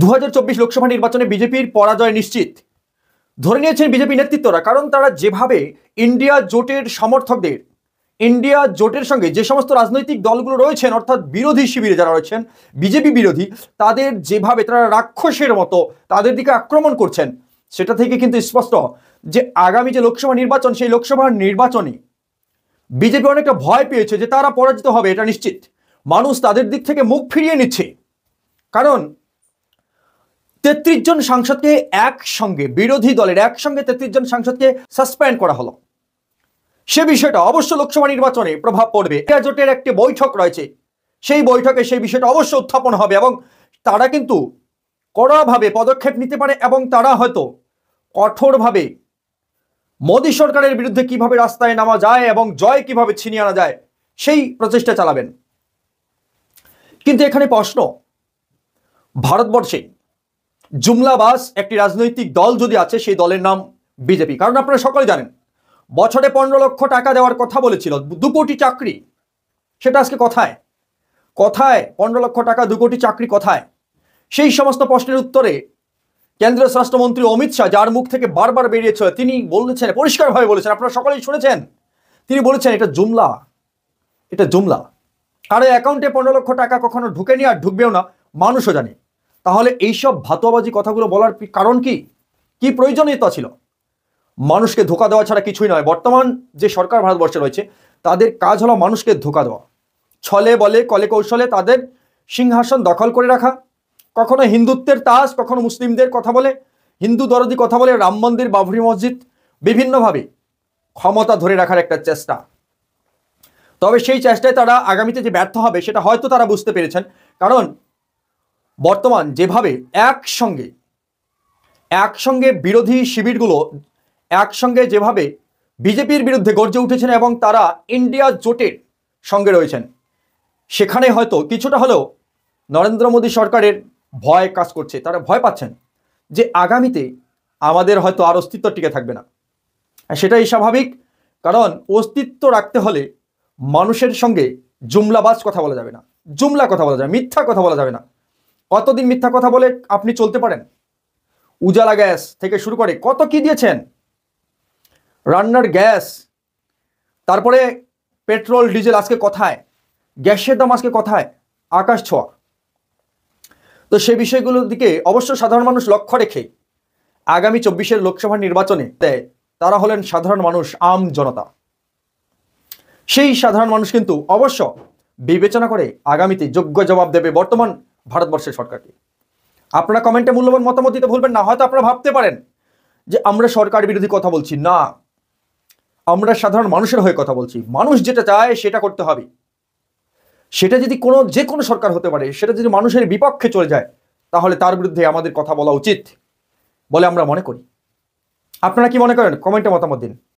2024 লোকসভা নির্বাচনে বিজেপির পরাজয় নিশ্চিত ধরে নিয়েছেন বিজেপি নেতৃত্বরা। কারণ তারা যেভাবে ইন্ডিয়া জোটের সমর্থকদের, ইন্ডিয়া জোটের সঙ্গে যে সমস্ত রাজনৈতিক দলগুলো রয়েছেন, অর্থাৎ বিরোধী শিবিরে যারা রয়েছেন, বিজেপি বিরোধী, তাদের যেভাবে তারা রাক্ষসের মতো তাদের দিকে আক্রমণ করছেন, সেটা থেকে কিন্তু স্পষ্ট যে আগামী যে লোকসভা নির্বাচন, সেই লোকসভা নির্বাচনে বিজেপি অনেকটা ভয় পেয়েছে যে তারা পরাজিত হবে, এটা নিশ্চিত। মানুষ তাদের দিক থেকে মুখ ফিরিয়ে নিচ্ছে। কারণ 33 জন সাংসদকে একসঙ্গে, বিরোধী দলের একসঙ্গে 33 জন সাংসদকে সাসপেন্ড করা হলো। সে বিষয়টা অবশ্য লোকসভা নির্বাচনে প্রভাব পড়বে। ইন্ডিয়া জোটের একটি বৈঠক রয়েছে, সেই বৈঠকে সেই বিষয়টা অবশ্য উত্থাপন হবে এবং তারা কিন্তু কড়াভাবে পদক্ষেপ নিতে পারে এবং তারা হয়তো কঠোরভাবে মোদী সরকারের বিরুদ্ধে কিভাবে রাস্তায় নামা যায় এবং জয় কিভাবে ছিনিয়ে আনা যায় সেই প্রচেষ্টা চালাবেন। কিন্তু এখানে প্রশ্ন, ভারতবর্ষে জুমলাবাজ একটি রাজনৈতিক দল যদি আছে, সেই দলের নাম বিজেপি। কারণ আপনারা সকলে জানেন, বছরে 15 লক্ষ টাকা দেওয়ার কথা বলেছিল, 2 কোটি চাকরি। সেটা আজকে কোথায়? কোথায় 15 লক্ষ টাকা, 2 কোটি চাকরি কোথায়? সেই সমস্ত প্রশ্নের উত্তরে কেন্দ্রীয় স্বরাষ্ট্রমন্ত্রী অমিত শাহ, যার মুখ থেকে বারবার বেরিয়েছে, তিনি বলেছেন, পরিষ্কারভাবে বলেছেন, আপনারা সকলেই শুনেছেন, তিনি বলেছেন এটা জুমলা, এটা জুমলা। কারো অ্যাকাউন্টে 15 লক্ষ টাকা কখনো ঢুকেনি আর ঢুকবেও না, মানুষও জানে। তাহলে এইসব ভাতুয়াবাজি কথাগুলো বলার কারণ কি? কি প্রয়োজনীয়তা ছিল? মানুষকে ধোকা দেওয়া ছাড়া কিছুই নয়। বর্তমান যে সরকার ভারতবর্ষে রয়েছে, তাদের কাজ হলো মানুষকে ধোকা দেওয়া, ছলে বলে কলে কৌশলে তাদের সিংহাসন দখল করে রাখা। কখনো হিন্দুত্বের তাস, কখনো মুসলিমদের কথা বলে, হিন্দু দরদি কথা বলে, রাম মন্দির, বাবরি মসজিদ, বিভিন্নভাবে ক্ষমতা ধরে রাখার একটা চেষ্টা। তবে সেই চেষ্টায় তারা আগামীতে যে ব্যর্থ হবে সেটা হয়তো তারা বুঝতে পেরেছেন। কারণ বর্তমান যেভাবে একসঙ্গে বিরোধী শিবিরগুলো একসঙ্গে যেভাবে বিজেপির বিরুদ্ধে গর্জে উঠেছেন এবং তারা ইন্ডিয়া জোটের সঙ্গে রয়েছেন, সেখানে হয়তো কিছুটা হলেও নরেন্দ্র মোদী সরকারের ভয় কাজ করছে। তারা ভয় পাচ্ছেন যে আগামীতে আমাদের হয়তো আর অস্তিত্ব টিকে থাকবে না। সেটাই স্বাভাবিক, কারণ অস্তিত্ব রাখতে হলে মানুষের সঙ্গে জুমলাবাজ কথা বলা যাবে না, জুমলা কথা বলা যাবে, মিথ্যা কথা বলা যাবে না। কতদিন মিথ্যা কথা বলে আপনি চলতে পারেন? উজালা গ্যাস থেকে শুরু করে কত কি দিয়েছেন, রান্নার গ্যাস, তারপরে পেট্রোল ডিজেল আজকে কোথায়, গ্যাসের দাম আজকে কোথায়, আকাশ ছোঁয়া। তো সেই বিষয়গুলোর দিকে অবশ্য সাধারণ মানুষ লক্ষ্য রেখে আগামী 24-এর লোকসভা নির্বাচনে তারা হলেন সাধারণ মানুষ, আম জনতা। সেই সাধারণ মানুষ কিন্তু অবশ্য বিবেচনা করে আগামীতে যোগ্য জবাব দেবে বর্তমান ভারতবর্ষের সরকারকে। আপনারা কমেন্টে মূল্যবান মতামত দিতে ভুলবেন না। হয়তো আপনারা ভাবতে পারেন যে আমরা সরকার বিরোধী কথা বলছি, না, আমরা সাধারণ মানুষের হয়ে কথা বলছি। মানুষ যেটা চায় সেটা করতে হবে। সেটা যদি যে কোনো সরকার হতে পারে, সেটা যদি মানুষের বিপক্ষে চলে যায়, তাহলে তার বিরুদ্ধে আমাদের কথা বলা উচিত বলে আমরা মনে করি। আপনারা কি মনে করেন? কমেন্টে মতামত দিন।